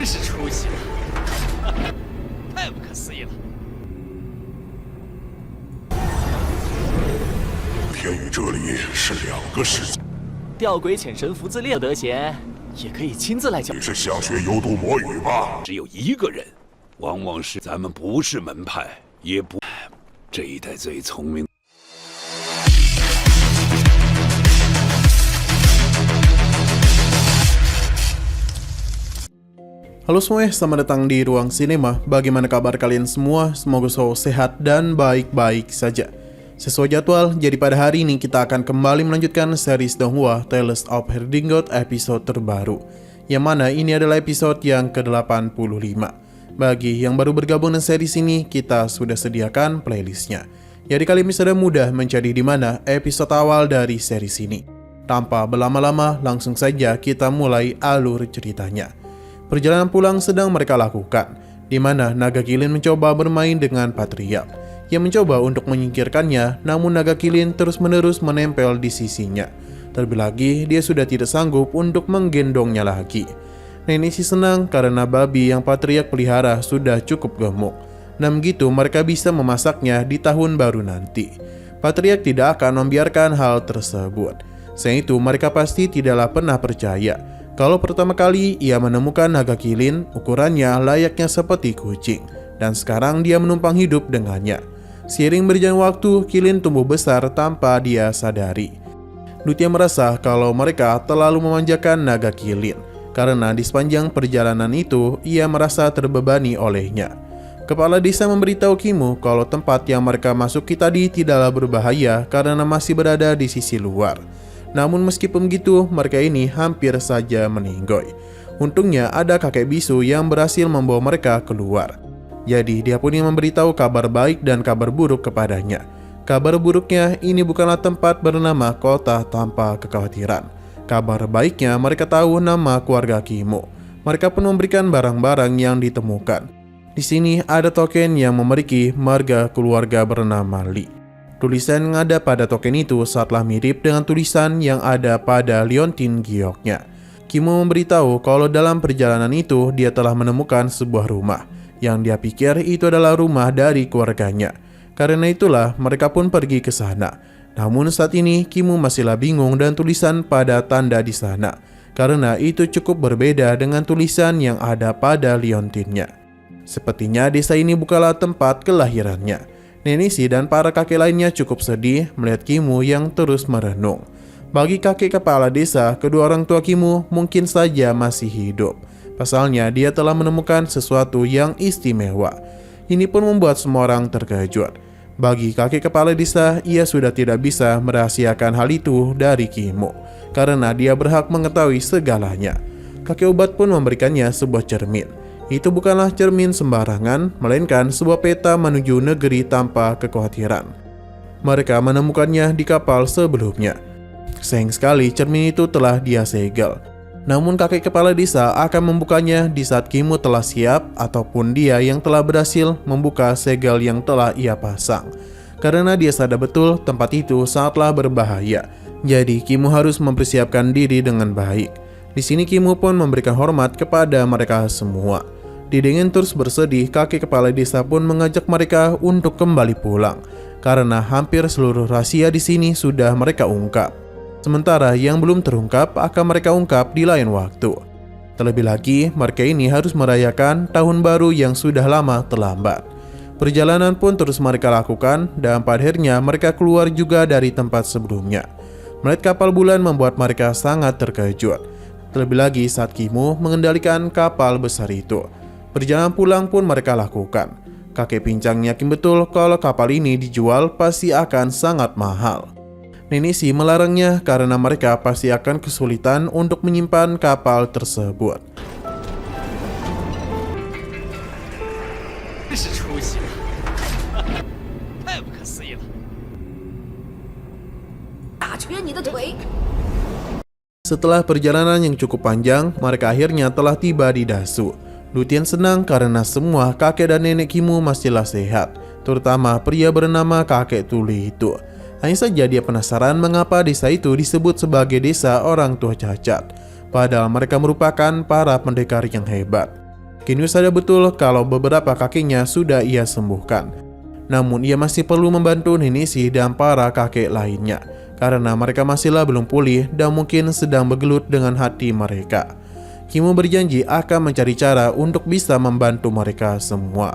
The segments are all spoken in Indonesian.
真是出息了，太不可思议了！天与这里是两个世界。吊鬼遣神符自猎得闲，也可以亲自来教。你是想学幽都魔语吧？只有一个人，往往是咱们不是门派，也不这一代最聪明。Halo semuanya, selamat datang di Ruang Sinema. Bagaimana kabar kalian semua? Semoga selalu sehat dan baik-baik saja. Sesuai jadwal, jadi pada hari ini kita akan kembali melanjutkan series Donghua Tales of Herdingot episode terbaru, yang mana ini adalah episode yang ke-85. Bagi yang baru bergabung dengan series ini, kita sudah sediakan playlistnya. Jadi kalian bisa mudah mencari di mana episode awal dari series ini. Tanpa berlama-lama, langsung saja kita mulai alur ceritanya. Perjalanan pulang sedang mereka lakukan, di mana naga kilin mencoba bermain dengan Patriark, yang mencoba untuk menyingkirkannya, namun naga kilin terus-menerus menempel di sisinya. Terlebih lagi, dia sudah tidak sanggup untuk menggendongnya lagi. Nenek si senang karena babi yang Patriark pelihara sudah cukup gemuk, dan begitu mereka bisa memasaknya di tahun baru nanti. Patriark tidak akan membiarkan hal tersebut. Selain itu, mereka pasti tidaklah pernah percaya kalau pertama kali ia menemukan naga kilin, ukurannya layaknya seperti kucing, dan sekarang dia menumpang hidup dengannya. Seiring berjalan waktu, kilin tumbuh besar tanpa dia sadari. Nutya merasa kalau mereka terlalu memanjakan naga kilin, karena di sepanjang perjalanan itu, ia merasa terbebani olehnya. Kepala desa memberitahu Kimu kalau tempat yang mereka masuki tadi tidaklah berbahaya karena masih berada di sisi luar. Namun meskipun begitu, mereka ini hampir saja meninggoy. Untungnya ada kakek bisu yang berhasil membawa mereka keluar. Jadi dia pun yang memberitahu kabar baik dan kabar buruk kepadanya. Kabar buruknya, ini bukanlah tempat bernama kota tanpa kekhawatiran. Kabar baiknya, mereka tahu nama keluarga Kimu. Mereka pun memberikan barang-barang yang ditemukan. Di sini ada token yang memiliki marga keluarga bernama Li. Tulisan yang ada pada token itu saatlah mirip dengan tulisan yang ada pada liontin gioknya. Kimu memberitahu kalau dalam perjalanan itu dia telah menemukan sebuah rumah yang dia pikir itu adalah rumah dari keluarganya. Karena itulah mereka pun pergi ke sana. Namun saat ini Kimu masihlah bingung dan tulisan pada tanda di sana, karena itu cukup berbeda dengan tulisan yang ada pada liontinnya. Sepertinya desa ini bukanlah tempat kelahirannya. Nenisi dan para kakek lainnya cukup sedih melihat Kimu yang terus merenung. Bagi kakek kepala desa, kedua orang tua Kimu mungkin saja masih hidup. Pasalnya dia telah menemukan sesuatu yang istimewa. Ini pun membuat semua orang terkejut. Bagi kakek kepala desa, ia sudah tidak bisa merahasiakan hal itu dari Kimu, karena dia berhak mengetahui segalanya. Kakek obat pun memberikannya sebuah cermin. Itu bukanlah cermin sembarangan, melainkan sebuah peta menuju negeri tanpa kekhawatiran. Mereka menemukannya di kapal sebelumnya. Sayang sekali cermin itu telah dia segel. Namun kakek kepala desa akan membukanya di saat Kimu telah siap, ataupun dia yang telah berhasil membuka segel yang telah ia pasang. Karena dia sadar betul tempat itu sangatlah berbahaya. Jadi Kimu harus mempersiapkan diri dengan baik. Di sini Kimu pun memberikan hormat kepada mereka semua. Didingin terus bersedih, kakek kepala desa pun mengajak mereka untuk kembali pulang, karena hampir seluruh rahasia di sini sudah mereka ungkap. Sementara yang belum terungkap akan mereka ungkap di lain waktu. Terlebih lagi, mereka ini harus merayakan tahun baru yang sudah lama terlambat. Perjalanan pun terus mereka lakukan, dan pada akhirnya mereka keluar juga dari tempat sebelumnya. Melihat kapal bulan membuat mereka sangat terkejut. Terlebih lagi saat Kimu mengendalikan kapal besar itu. Perjalanan pulang pun mereka lakukan. Kakek pincang yakin betul kalau kapal ini dijual pasti akan sangat mahal. Nenisi melarangnya karena mereka pasti akan kesulitan untuk menyimpan kapal tersebut. 真是出息了，太不可思议了！打瘸你的腿！ Setelah perjalanan yang cukup panjang, mereka akhirnya telah tiba di Dasu. Lutien senang karena semua kakek dan nenek Kimu masihlah sehat, terutama pria bernama kakek tuli itu. Hanya saja dia penasaran mengapa desa itu disebut sebagai desa orang tua cacat, padahal mereka merupakan para pendekar yang hebat. Kinyu sadar betul kalau beberapa kakinya sudah ia sembuhkan. Namun ia masih perlu membantu Nenishi dan para kakek lainnya, karena mereka masihlah belum pulih dan mungkin sedang bergelut dengan hati mereka. Kimu berjanji akan mencari cara untuk bisa membantu mereka semua.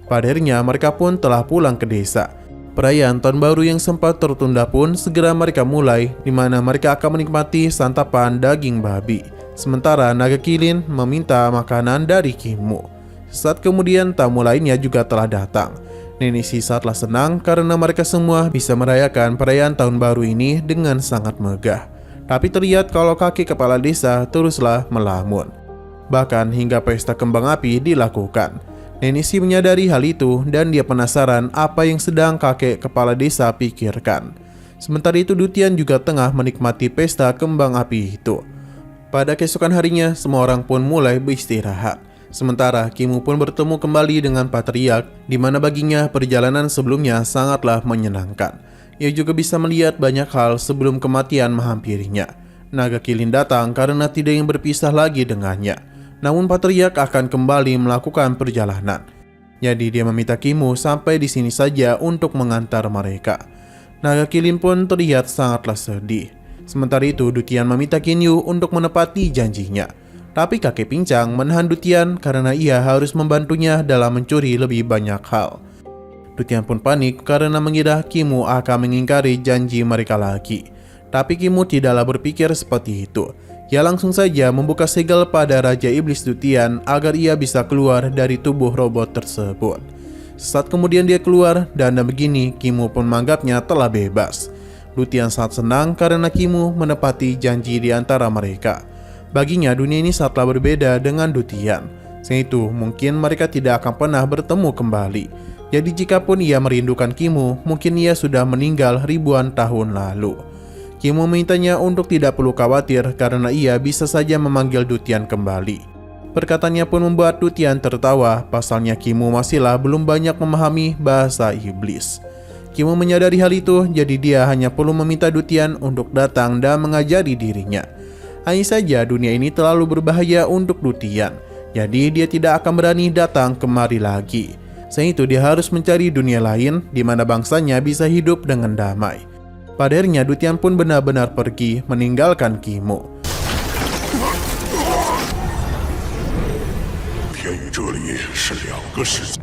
Pada akhirnya mereka pun telah pulang ke desa. Perayaan tahun baru yang sempat tertunda pun segera mereka mulai, di mana mereka akan menikmati santapan daging babi. Sementara naga kilin meminta makanan dari Kimu. Saat kemudian tamu lainnya juga telah datang. Nenishi sangatlah senang karena mereka semua bisa merayakan perayaan tahun baru ini dengan sangat megah. Tapi terlihat kalau kakek kepala desa teruslah melamun. Bahkan hingga pesta kembang api dilakukan. Nenishi menyadari hal itu dan dia penasaran apa yang sedang kakek kepala desa pikirkan. Sementara itu Dutian juga tengah menikmati pesta kembang api itu. Pada keesokan harinya, semua orang pun mulai beristirahat. Sementara Kimu pun bertemu kembali dengan Patriark, di mana baginya perjalanan sebelumnya sangatlah menyenangkan. Ia juga bisa melihat banyak hal sebelum kematian menghampirinya. Naga kilin datang karena tidak ingin berpisah lagi dengannya. Namun Patriark akan kembali melakukan perjalanan. Jadi dia meminta Kimu sampai di sini saja untuk mengantar mereka. Naga kilin pun terlihat sangatlah sedih. Sementara itu Dutian meminta Kinyu untuk menepati janjinya. Tapi kakek pincang menahan Dutian karena ia harus membantunya dalam mencuri lebih banyak hal. Dutian pun panik karena mengira Kimu akan mengingkari janji mereka lagi. Tapi Kimu tidaklah berpikir seperti itu. Ia langsung saja membuka segel pada Raja Iblis Dutian agar ia bisa keluar dari tubuh robot tersebut. Saat kemudian dia keluar dan begini Kimu pun menganggapnya telah bebas. Dutian sangat senang karena Kimu menepati janji di antara mereka. Baginya dunia ini sangatlah berbeda dengan Dutian. Selain itu mungkin mereka tidak akan pernah bertemu kembali. Jadi jikapun ia merindukan Kimu, mungkin ia sudah meninggal ribuan tahun lalu. Kimu memintanya untuk tidak perlu khawatir karena ia bisa saja memanggil Dutian kembali. Perkataannya pun membuat Dutian tertawa, pasalnya Kimu masihlah belum banyak memahami bahasa iblis. Kimu menyadari hal itu, jadi dia hanya perlu meminta Dutian untuk datang dan mengajari dirinya. Hanya saja dunia ini terlalu berbahaya untuk Dutian, jadi dia tidak akan berani datang kemari lagi. Selain itu dia harus mencari dunia lain di mana bangsanya bisa hidup dengan damai. Pada akhirnya Dutian pun benar-benar pergi meninggalkan Kimu. 天与这里是两个世界，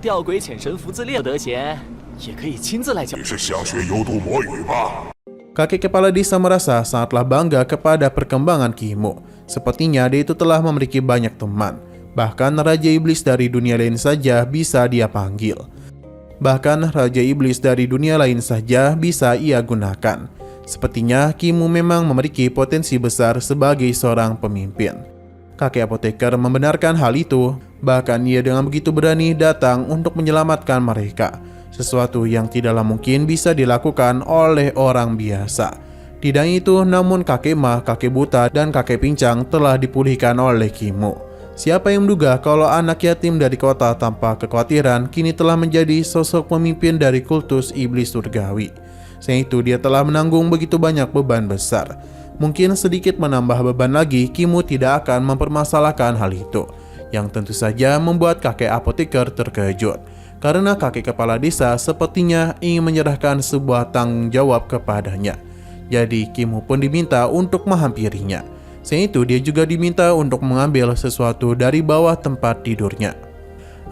吊鬼潜神福字列得闲，也可以亲自来教。 你是想学幽毒魔语吧？ Kakek kepala desa merasa sangatlah bangga kepada perkembangan Kimu. Sepertinya dia itu telah memiliki banyak teman. Bahkan Raja Iblis dari dunia lain saja bisa dia panggil. Bahkan Raja Iblis dari dunia lain saja bisa ia gunakan. Sepertinya Kimu memang memiliki potensi besar sebagai seorang pemimpin. Kakek apoteker membenarkan hal itu. Bahkan ia dengan begitu berani datang untuk menyelamatkan mereka. Sesuatu yang tidaklah mungkin bisa dilakukan oleh orang biasa. Tidak itu, namun kakek mah, kakek buta, dan kakek pincang telah dipulihkan oleh Kimu. Siapa yang menduga kalau anak yatim dari kota tanpa kekhawatiran kini telah menjadi sosok pemimpin dari kultus iblis surgawi. Selain itu dia telah menanggung begitu banyak beban besar. Mungkin sedikit menambah beban lagi, Kimu tidak akan mempermasalahkan hal itu. Yang tentu saja membuat kakek apoteker terkejut. Karena kakek kepala desa sepertinya ingin menyerahkan sebuah tanggung jawab kepadanya. Jadi Kimu pun diminta untuk menghampirinya. Selain itu dia juga diminta untuk mengambil sesuatu dari bawah tempat tidurnya.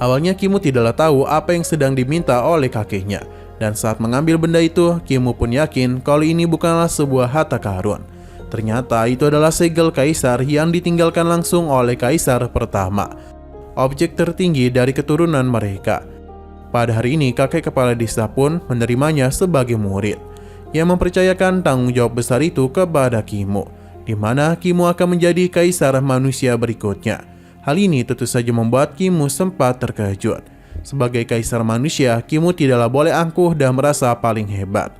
Awalnya Kimu tidaklah tahu apa yang sedang diminta oleh kakeknya. Dan saat mengambil benda itu, Kimu pun yakin kalau ini bukanlah sebuah harta karun. Ternyata itu adalah segel kaisar yang ditinggalkan langsung oleh kaisar pertama. Objek tertinggi dari keturunan mereka. Pada hari ini kakek kepala desa pun menerimanya sebagai murid. Ia mempercayakan tanggung jawab besar itu kepada Kimu, di mana Kimu akan menjadi kaisar manusia berikutnya. Hal ini tentu saja membuat Kimu sempat terkejut. Sebagai kaisar manusia, Kimu tidaklah boleh angkuh dan merasa paling hebat.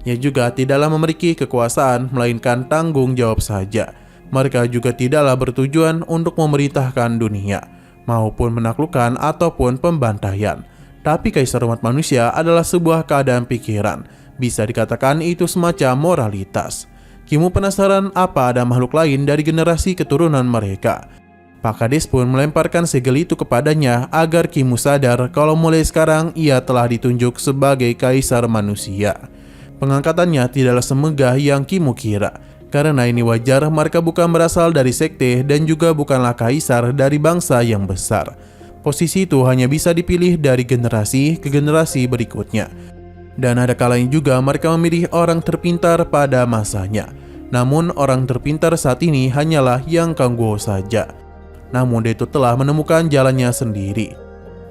Ia juga tidaklah memiliki kekuasaan, melainkan tanggung jawab saja. Mereka juga tidaklah bertujuan untuk memerintahkan dunia, maupun menaklukkan ataupun pembantaian. Tapi kaisar umat manusia adalah sebuah keadaan pikiran. Bisa dikatakan itu semacam moralitas. Kimu penasaran apa ada makhluk lain dari generasi keturunan mereka. Pak Kades pun melemparkan segel itu kepadanya agar Kimu sadar kalau mulai sekarang ia telah ditunjuk sebagai kaisar manusia. Pengangkatannya tidaklah semegah yang Kimu kira, karena ini wajar mereka bukan berasal dari sekte dan juga bukanlah kaisar dari bangsa yang besar. Posisi itu hanya bisa dipilih dari generasi ke generasi berikutnya. Dan ada kalanya juga mereka memilih orang terpintar pada masanya. Namun orang terpintar saat ini hanyalah Yang Kangguo saja. Namun dia itu telah menemukan jalannya sendiri.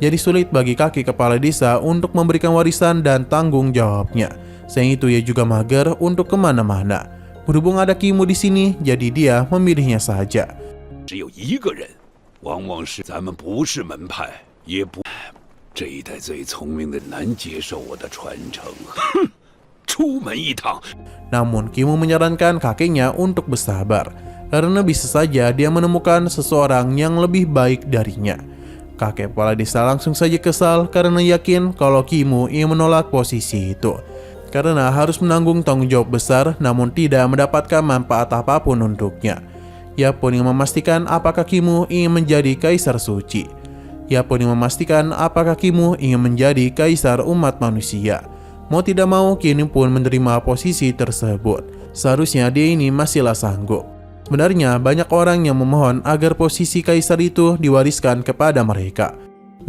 Jadi sulit bagi kakek kepala desa untuk memberikan warisan dan tanggung jawabnya. Selain itu ia juga mager untuk kemana-mana. Berhubung ada Kimu di sini, jadi dia memilihnya saja. 只有一个人，往往是咱们不是门派，也不这一代最聪明的难接受我的传承。哼，出门一趟。 Namun Kimu menyarankan kakeknya untuk bersabar, karena bisa saja dia menemukan seseorang yang lebih baik darinya. Kakek kepala desa langsung saja kesal karena yakin kalau Kimu ingin menolak posisi itu. Karena harus menanggung tanggung jawab besar namun tidak mendapatkan manfaat apapun untuknya. Ia pun ingin memastikan apakah Kimu ingin menjadi kaisar suci. Ia pun ingin memastikan apakah Kimu ingin menjadi kaisar umat manusia. Mau tidak mau Kimu pun menerima posisi tersebut. Seharusnya dia ini masihlah sanggup. Sebenarnya banyak orang yang memohon agar posisi kaisar itu diwariskan kepada mereka.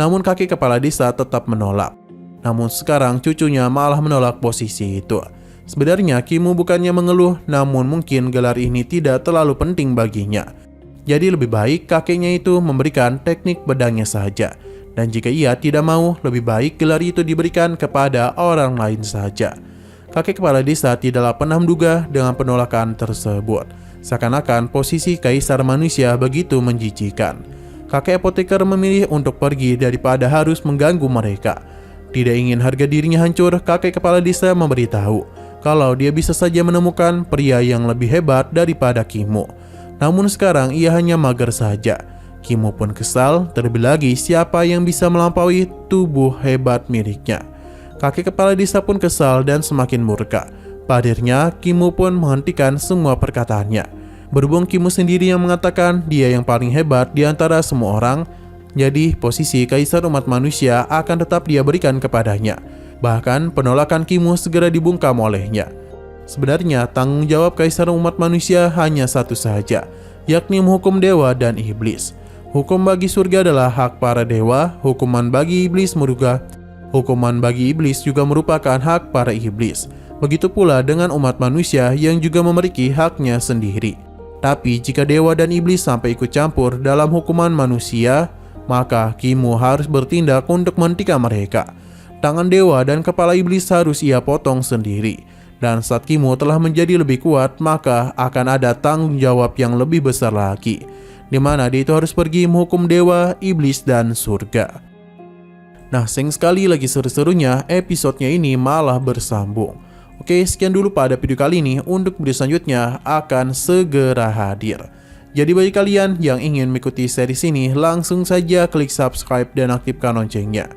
Namun kakek kepala desa tetap menolak. Namun sekarang cucunya malah menolak posisi itu. Sebenarnya Kimu bukannya mengeluh, namun mungkin gelar ini tidak terlalu penting baginya. Jadi lebih baik kakeknya itu memberikan teknik pedangnya saja. Dan jika ia tidak mau, lebih baik gelar itu diberikan kepada orang lain saja. Kakek kepala desa tidaklah pernah menduga dengan penolakan tersebut. Seakan-akan posisi kaisar manusia begitu menjijikan. Kakek apoteker memilih untuk pergi daripada harus mengganggu mereka. Tidak ingin harga dirinya hancur, kakek kepala desa memberitahu kalau dia bisa saja menemukan pria yang lebih hebat daripada Kimu. Namun sekarang ia hanya mager saja. Kimu pun kesal, terlebih lagi siapa yang bisa melampaui tubuh hebat miliknya. Kakek kepala desa pun kesal dan semakin murka. Pada Kimu pun menghentikan semua perkataannya. Berhubung Kimu sendiri yang mengatakan dia yang paling hebat di antara semua orang, jadi posisi kaisar umat manusia akan tetap dia berikan kepadanya. Bahkan penolakan Kimu segera dibungkam olehnya. Sebenarnya tanggung jawab kaisar umat manusia hanya satu saja, yakni menghukum dewa dan iblis. Hukum bagi surga adalah hak para dewa, hukuman bagi iblis juga merupakan hak para iblis. Begitu pula dengan umat manusia yang juga memiliki haknya sendiri. Tapi jika dewa dan iblis sampai ikut campur dalam hukuman manusia, maka Kimu harus bertindak untuk menghentikan mereka. Tangan dewa dan kepala iblis harus ia potong sendiri. Dan saat Kimu telah menjadi lebih kuat, maka akan ada tanggung jawab yang lebih besar lagi, di mana dia itu harus pergi menghukum dewa, iblis, dan surga. Nah, sayang sekali lagi seru-serunya episodenya ini malah bersambung. Oke, sekian dulu pada video kali ini. Untuk video selanjutnya akan segera hadir. Jadi bagi kalian yang ingin mengikuti series ini, langsung saja klik subscribe dan aktifkan loncengnya.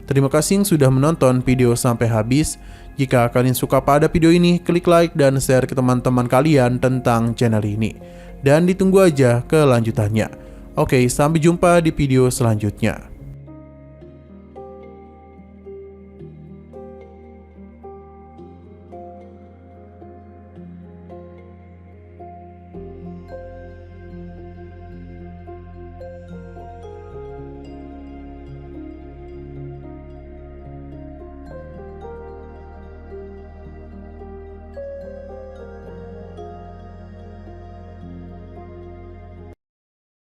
Terima kasih sudah menonton video sampai habis. Jika kalian suka pada video ini, klik like dan share ke teman-teman kalian tentang channel ini. Dan ditunggu aja kelanjutannya. Oke, sampai jumpa di video selanjutnya.